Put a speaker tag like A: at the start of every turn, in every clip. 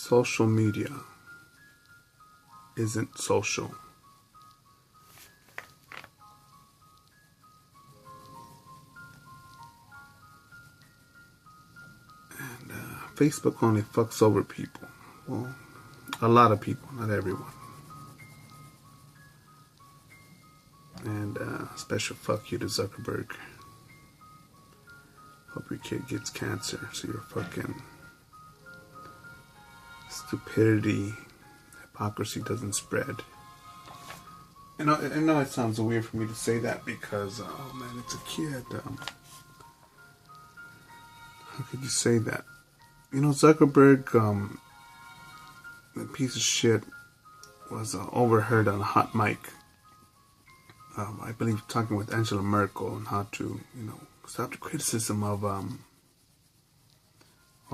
A: social media isn't social. And Facebook only fucks over people. Well, a lot of people, not everyone. And special fuck you to Zuckerberg. Hope your kid gets cancer so your fucking stupidity, hypocrisy doesn't spread. I know it sounds weird for me to say that because, oh man, it's a kid. How could you say that? You know, Zuckerberg, the piece of shit, was overheard on a hot mic. I believe talking with Angela Merkel on how to, stop the criticism of all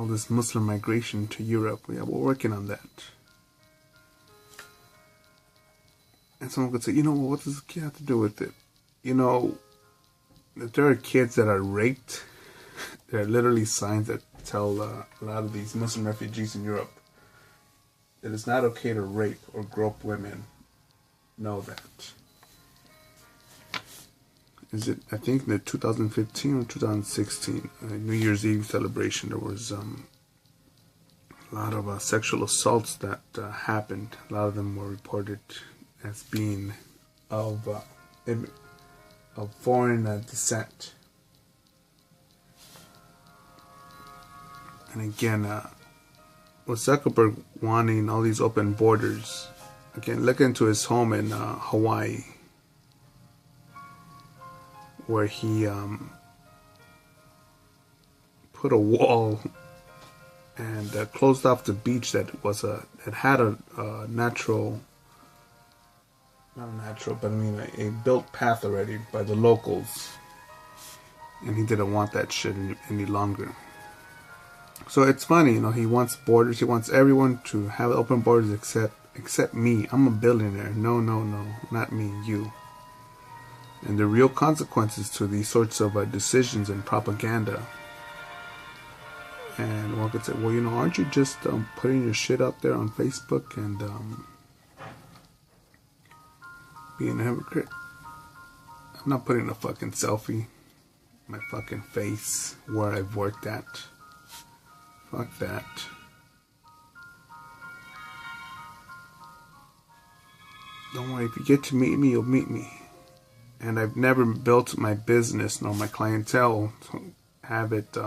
A: this Muslim migration to Europe. Yeah, we're working on that. And someone could say, what does the kid have to do with it? If there are kids that are raped, there are literally signs that tell a lot of these Muslim refugees in Europe that it's not okay to rape or grope women. Know that. I think in the 2015 or 2016 New Year's Eve celebration, there was a lot of sexual assaults that happened. A lot of them were reported as being of foreign descent. And again, with Zuckerberg wanting all these open borders, again, look into his home in Hawaii, where he put a wall and closed off the beach that had a natural, not a natural, but a built path already by the locals, and he didn't want that shit any longer. So it's funny, he wants borders. He wants everyone to have open borders except me. I'm a billionaire. No, not me, you. And the real consequences to these sorts of decisions and propaganda. And one could say, well, aren't you just putting your shit up there on Facebook and being a hypocrite? I'm not putting a fucking selfie, my fucking face, where I've worked at. Fuck that. Don't worry, if you get to meet me, you'll meet me. And I've never built my business nor my clientele to have it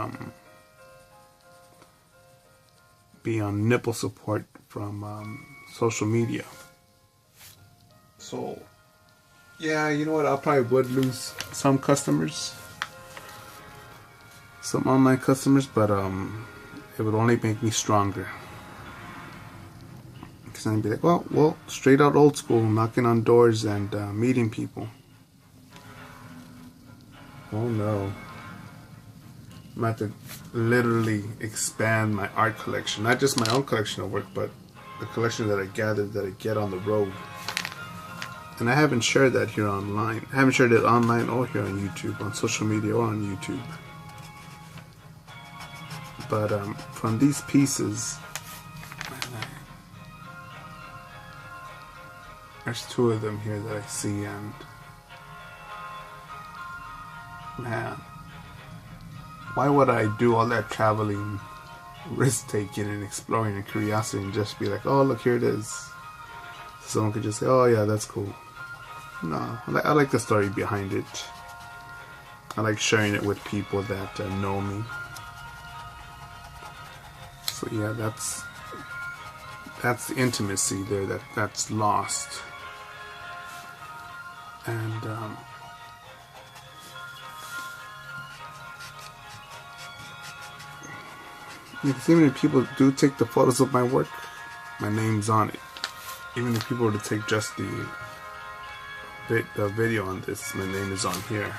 A: be on nipple support from social media. So, yeah, you know what? I probably would lose some customers, some online customers, but it would only make me stronger. Because I'd be like, well, straight out old school, knocking on doors and meeting people. Oh no. I'm about to literally expand my art collection. Not just my own collection of work, but the collection that I gathered, that I get on the road. And I haven't shared that here online. I haven't shared it online or here on YouTube, on social media or on YouTube. But from these pieces, there's two of them here that I see, and man, why would I do all that traveling, risk taking and exploring and curiosity and just be like, oh look, here it is. Someone could just say, oh yeah, that's cool. No, I like the story behind it. I like sharing it with people that know me. So yeah, that's the intimacy there that's lost. And because even if people do take the photos of my work, my name's on it. Even if people were to take just the video on this, my name is on here.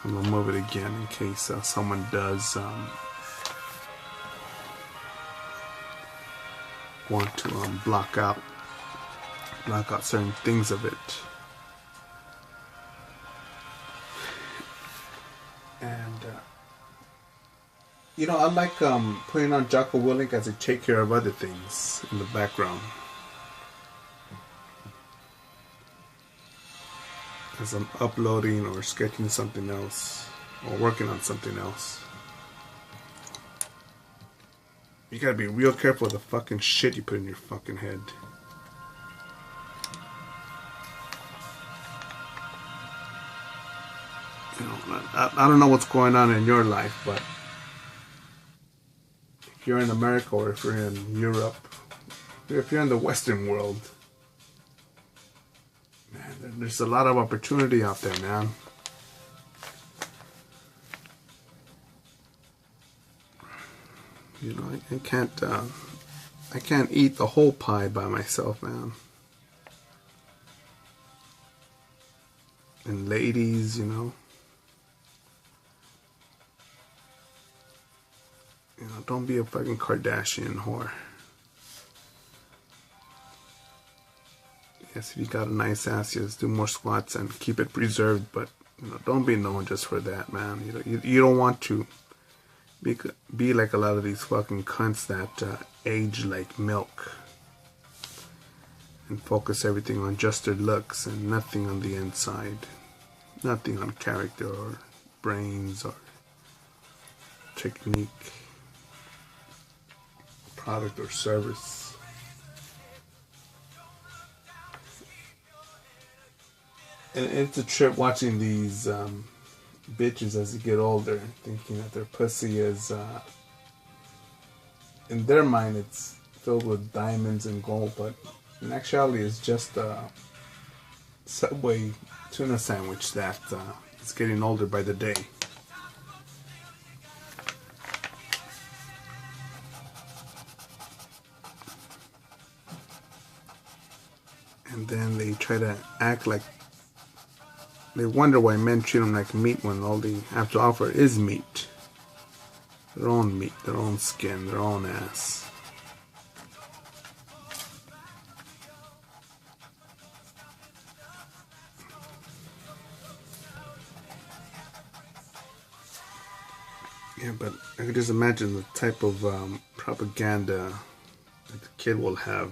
A: I'm gonna move it again in case someone does want to block out certain things of it. And You know, I like putting on Jocko Willink as I take care of other things in the background. As I'm uploading or sketching something else or working on something else. You gotta be real careful with the fucking shit you put in your fucking head. You know, I don't know what's going on in your life, but if you're in America or if you're in Europe, if you're in the Western world, man, there's a lot of opportunity out there, man. You know, I can't eat the whole pie by myself, man. And ladies, you know, don't be a fucking Kardashian whore. Yes, if you got a nice ass, just do more squats and keep it preserved. But don't be known just for that, man. You don't want to be like a lot of these fucking cunts that age like milk and focus everything on just their looks and nothing on the inside, nothing on character or brains or technique, product or service. And it's a trip watching these bitches as they get older, thinking that their pussy is, in their mind, it's filled with diamonds and gold, but in actuality, it's just a Subway tuna sandwich that is getting older by the day. And then they try to act like they wonder why men treat them like meat when all they have to offer is meat. Their own meat, their own skin, their own ass. Yeah, but I could just imagine the type of propaganda that the kid will have.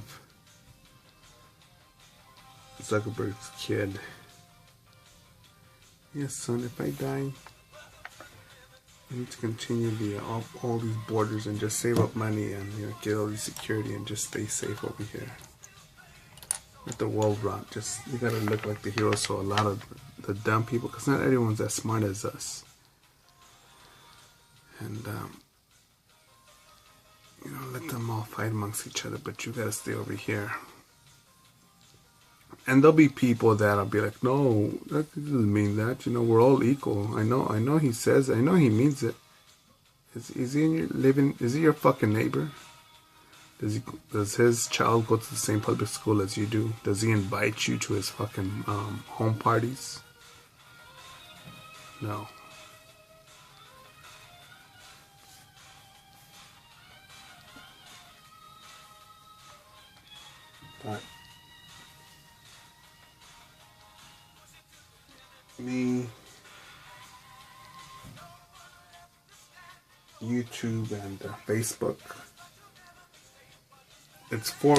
A: Zuckerberg's kid. Yes, son, if I die, I need to continue all these borders and just save up money and get all the security and just stay safe over here. Let the world rot. Just, you gotta look like the hero so a lot of the dumb people, because not everyone's as smart as us. And, let them all fight amongst each other, but you gotta stay over here. And there'll be people that'll be like, no, that doesn't mean that. We're all equal. I know he says, I know he means it. Is he is he your fucking neighbor? Does his child go to the same public school as you do? Does he invite you to his fucking home parties? No. But me, YouTube and Facebook, it's for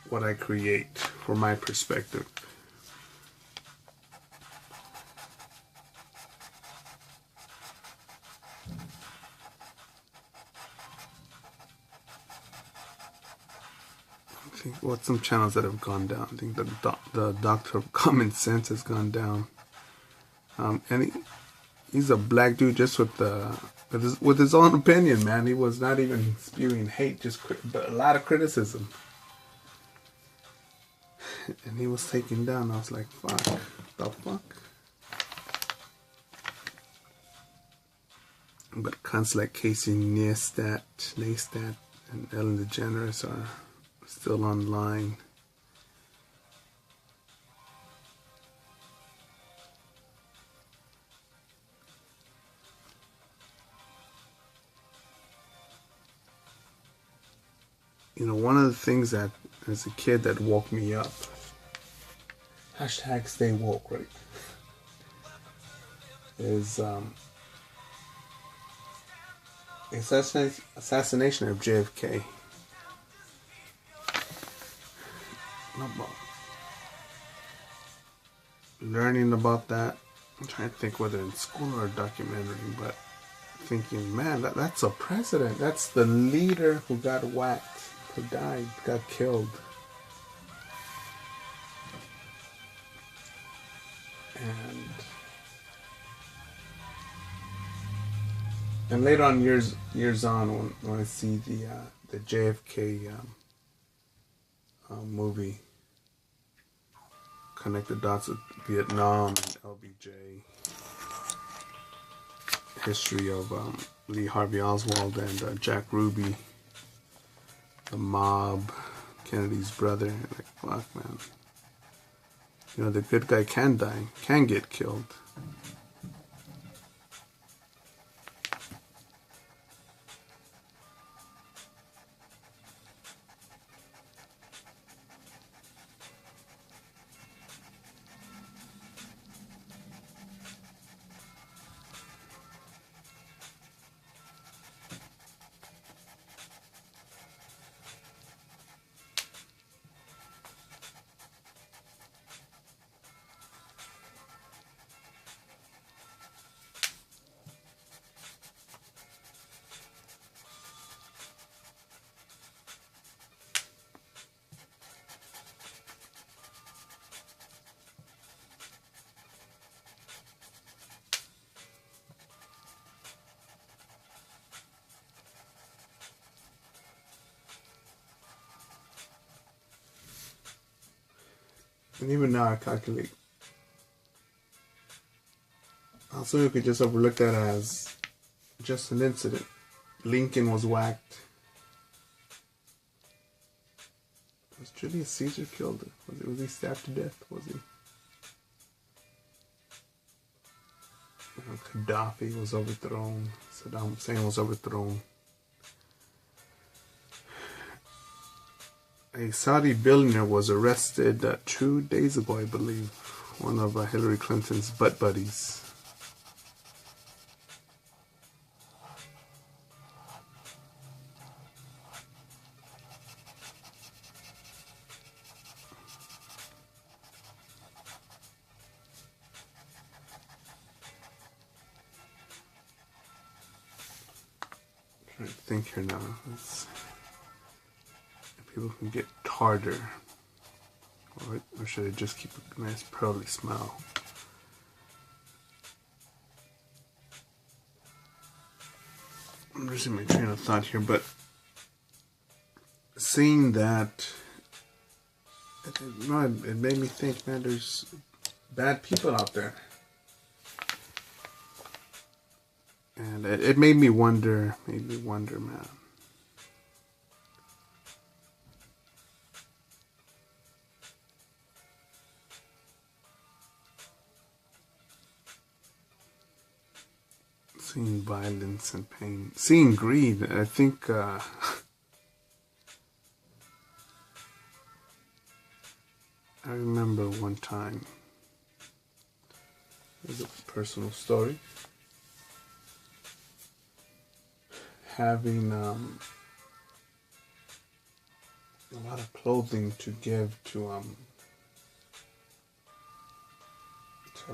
A: what I create, for my perspective. I think some channels that have gone down. I think the Doctor of Common Sense has gone down. And he's a black dude just with his own opinion, man. He was not even spewing hate, but a lot of criticism. And he was taken down. I was like, fuck, the fuck? But cunts like Casey Neistat, and Ellen DeGeneres are still online. One of the things that, as a kid, that woke me up, hashtag stay woke, right, is Assassination of JFK. No, learning about that, I'm trying to think whether in school or a documentary, but thinking, man, that's a president. That's the leader who got whacked, who died, got killed. And later on, years on, when I see the JFK movie, connect the dots with Vietnam and LBJ, history of Lee Harvey Oswald and Jack Ruby, the mob, Kennedy's brother. Like, fuck, man. You know, the good guy can die, can get killed. And even now I calculate. Also, you could just overlook that as just an incident. Lincoln was whacked. Was Julius Caesar killed? Was he stabbed to death? Was he? Gaddafi was overthrown. Saddam Hussein was overthrown. A Saudi billionaire was arrested 2 days ago, I believe. One of Hillary Clinton's butt buddies. I'm trying to think here now. People can get tartar, or should I just keep a nice pearly smell? I'm losing my train of thought here, but seeing that, it made me think, man, there's bad people out there. And it made me wonder, man. Seeing violence and pain, seeing greed. I think I remember one time, it's a personal story, having a lot of clothing to give to a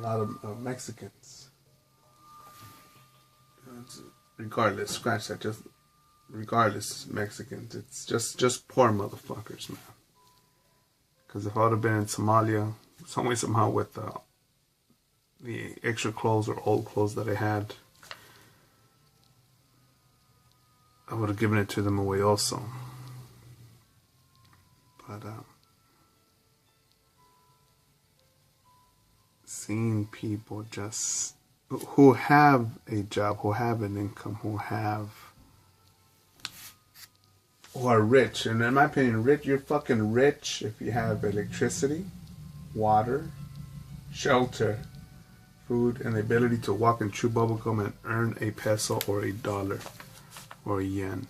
A: lot of Mexicans. Regardless, scratch that. Just regardless, Mexicans. It's just poor motherfuckers, man. Because if I would have been in Somalia, some way somehow with the extra clothes or old clothes that I had, I would have given it to them away also. But seeing people just who have a job, who have an income, who are rich, and in my opinion, you're fucking rich if you have electricity, water, shelter, food, and the ability to walk and chew bubblegum and earn a peso or a dollar or a yen.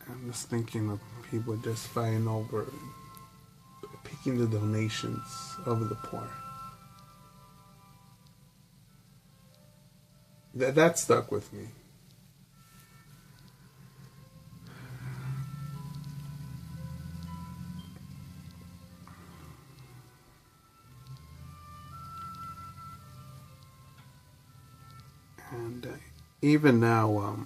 A: I'm just thinking of people just fighting over picking the donations of the poor. That stuck with me. And even now,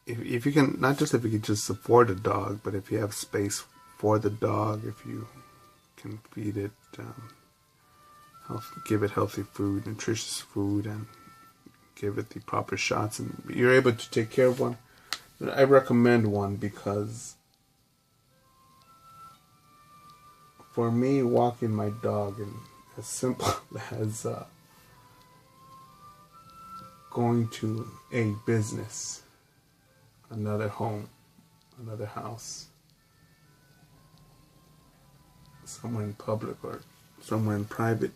A: if you can, not just if you can just support a dog, but if you have space for the dog, if you can feed it, give it healthy food, nutritious food, and give it the proper shots, and you're able to take care of one, I recommend one, because for me, walking my dog, and as simple as going to a business, another home, another house, somewhere in public or somewhere in private,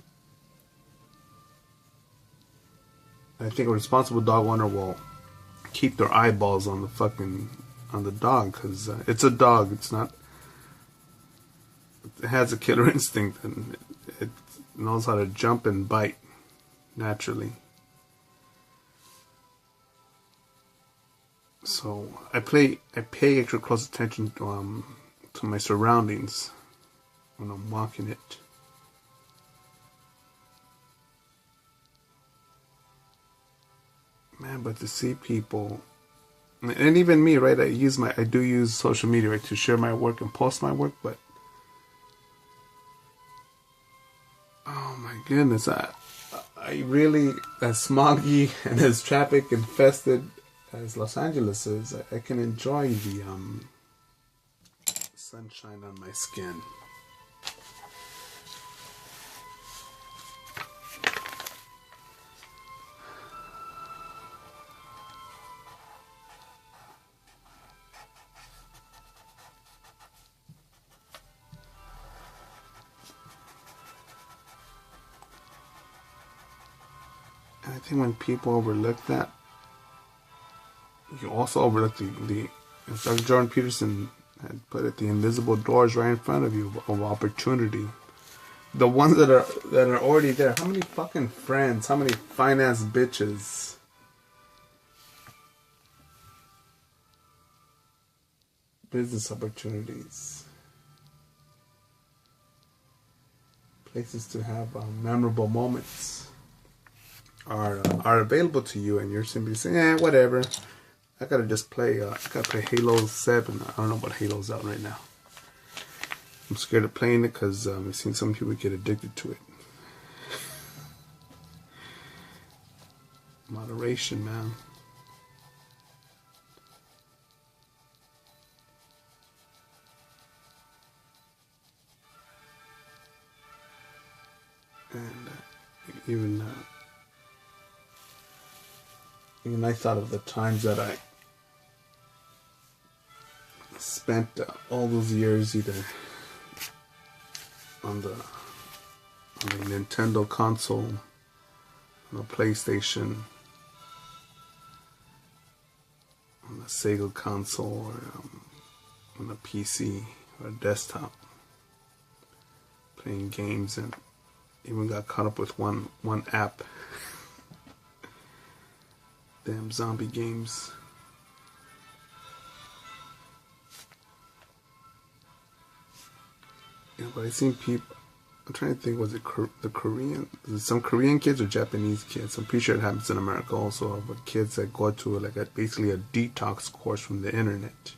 A: I think a responsible dog owner will keep their eyeballs on the dog, because it's a dog. It's not. It has a killer instinct, and it knows how to jump and bite naturally. So I pay extra close attention to my surroundings when I'm walking it. Man, but to see people, and even me, right? I do use social media, right, to share my work and post my work, but oh my goodness, I really, as smoggy and as traffic infested as Los Angeles is, I can enjoy the sunshine on my skin. And I think when people overlook that, you also overlook the as Dr. Jordan Peterson had put it, the invisible doors right in front of you of opportunity. The ones that are already there. How many fucking friends? How many finance bitches? Business opportunities. Places to have memorable moments are available to you, and you're simply saying, whatever. I gotta just play. I gotta play Halo 7. I don't know what Halo's out right now. I'm scared of playing it because I've seen some people get addicted to it. Moderation, man. And even I thought of the times that I spent all those years either on the Nintendo console, on the PlayStation, on the Sega console, or on a PC or a desktop, playing games, and even got caught up with one app. Damn zombie games. Yeah, but I seen people. I'm trying to think. Was it the Korean? Was it some Korean kids or Japanese kids? I'm pretty sure it happens in America also. But kids that go to basically a detox course from the internet.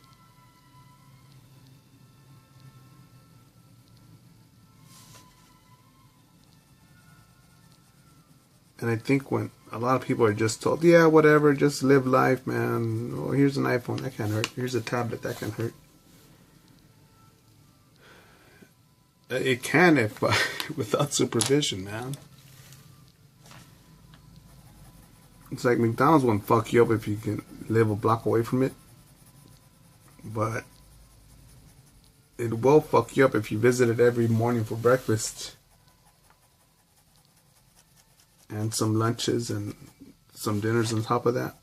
A: And I think when a lot of people are just told, yeah, whatever, just live life, man. Oh, here's an iPhone, that can't hurt. Here's a tablet, that can hurt. It can if without supervision, man. It's like McDonald's won't fuck you up if you can live a block away from it. But it will fuck you up if you visit it every morning for breakfast. And some lunches and some dinners on top of that.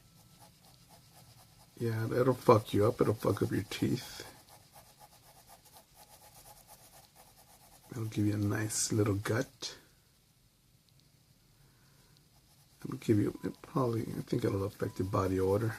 A: Yeah, that'll fuck you up. It'll fuck up your teeth. It'll give you a nice little gut. It'll give you, I think it'll affect your body odor.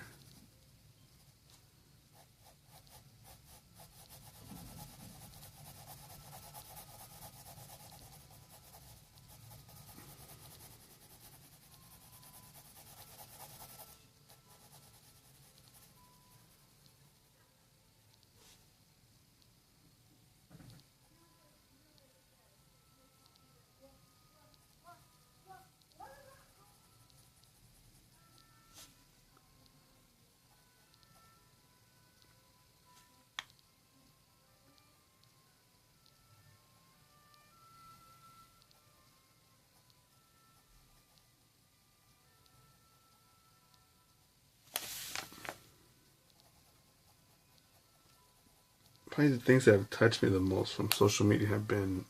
A: Probably the things that have touched me the most from social media have been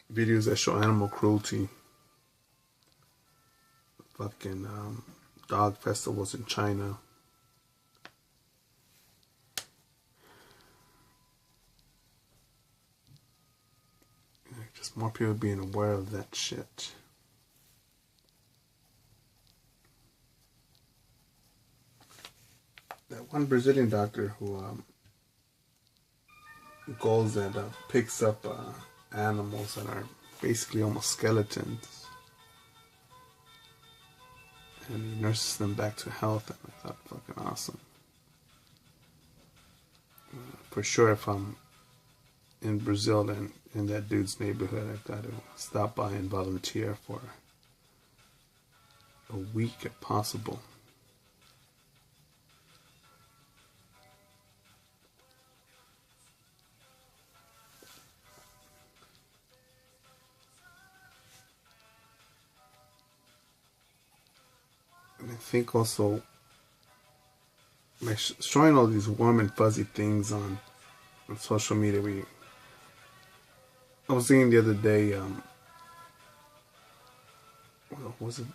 A: videos that show animal cruelty, fucking dog festivals in China. Just more people being aware of that shit. That one Brazilian doctor who goes and picks up animals that are basically almost skeletons, and he nurses them back to health, and I thought fucking awesome. For sure, if I'm in Brazil and in that dude's neighborhood, I've got to stop by and volunteer for a week if possible. And I think also by showing all these warm and fuzzy things on social media, I was thinking the other day, well, was it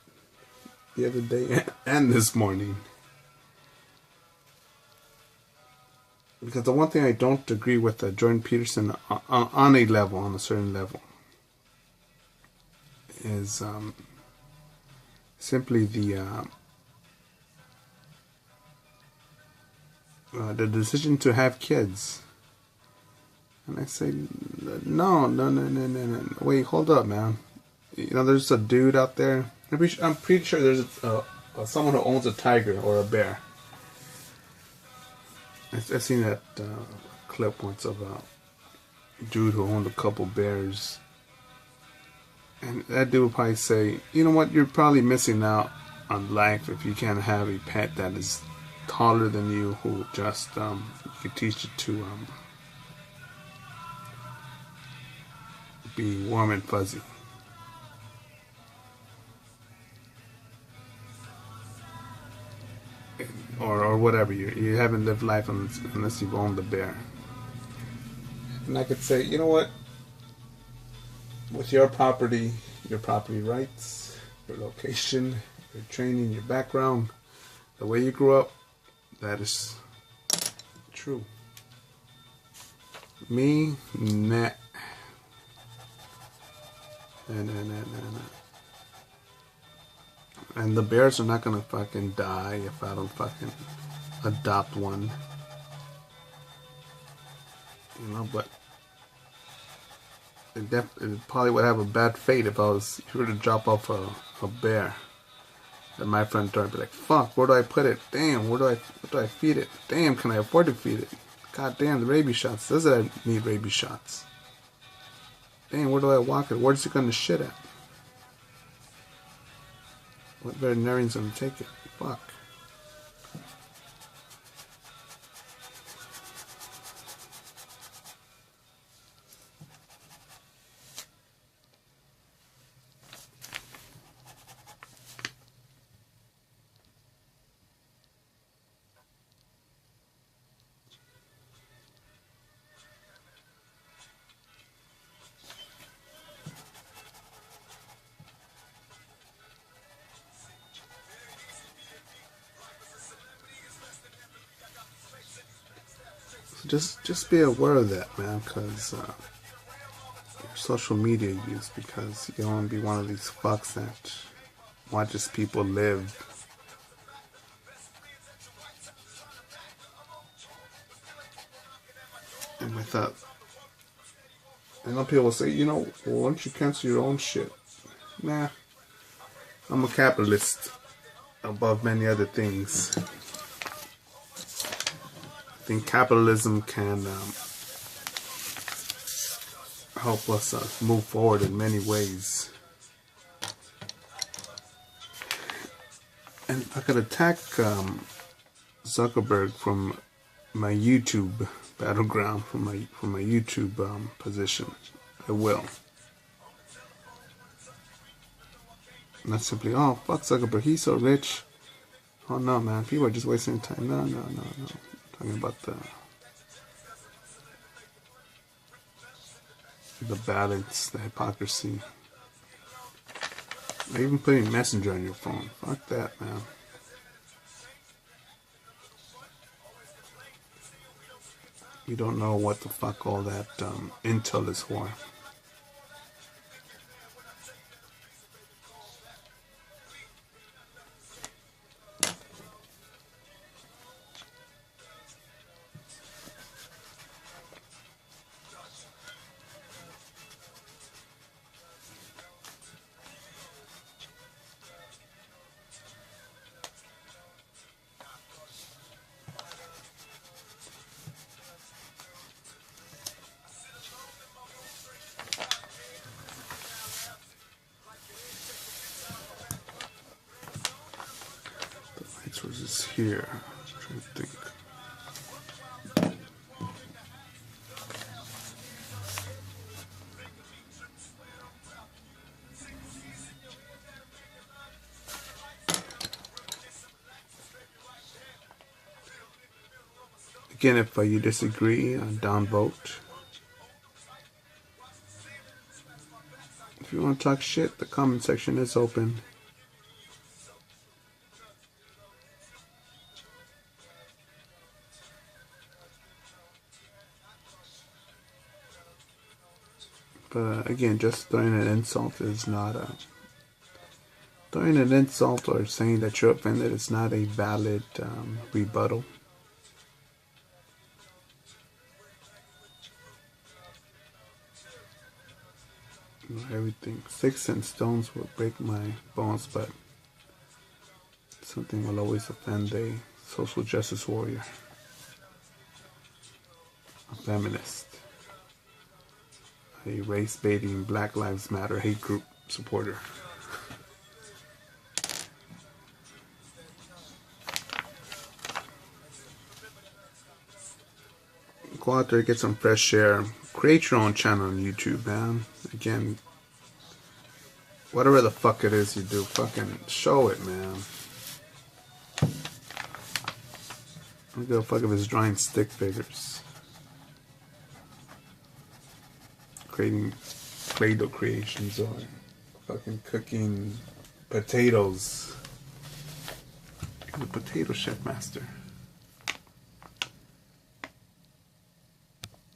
A: the other day and this morning? Because the one thing I don't agree with Jordan Peterson on a certain level, is simply the decision to have kids. And I say, no. Wait, hold up, man. You know, there's a dude out there. I'm pretty sure there's someone who owns a tiger or a bear. I've seen that clip once of a dude who owned a couple bears. And that dude would probably say, you know what, you're probably missing out on life if you can't have a pet that is taller than you, who just, you could teach it to be warm and fuzzy. Or whatever, you haven't lived life unless you've owned the bear. And I could say, you know what, with your property rights, your location, your training, your background, the way you grew up, that is true. Me, nah. Nah. And the bears are not gonna fucking die if I don't fucking adopt one. You know, but it probably would have a bad fate if you were to drop off a bear at my front door. I'd be like, fuck, where do I put it? Damn, what do I feed it? Damn, can I afford to feed it? God damn, the rabies shots. Does it need rabies shots? Damn, where do I walk it? Where's it gonna shit at? What veterinarian's gonna take it? Fuck. Just be aware of that, man, because social media use, because you don't want to be one of these fucks that watches people live. And I thought, I know people will say, you know, well, why don't you cancel your own shit? Nah, I'm a capitalist above many other things. I think capitalism can help us move forward in many ways. And if I could attack Zuckerberg from my YouTube battleground, from my YouTube position, I will. Not simply, oh, fuck Zuckerberg, he's so rich. Oh no, man, people are just wasting time. No. I'm talking about the balance, the hypocrisy. Not even putting Messenger on your phone. Fuck that, man. You don't know what the fuck all that intel is for. Was this here? I'm trying to think. Again, if you disagree, downvote. If you want to talk shit, the comment section is open. But again, just throwing an insult is not throwing an insult or saying that you're offended is not a valid rebuttal. Everything, sticks and stones will break my bones, but something will always offend a social justice warrior, a feminist, a race-baiting Black Lives Matter hate group supporter. Go out there, get some fresh air. Create your own channel on YouTube, man. Again, whatever the fuck it is you do, fucking show it, man. I don't give a fuck if it's drawing stick figures, creating Play-Doh creations, or fucking cooking potatoes. The potato chef master.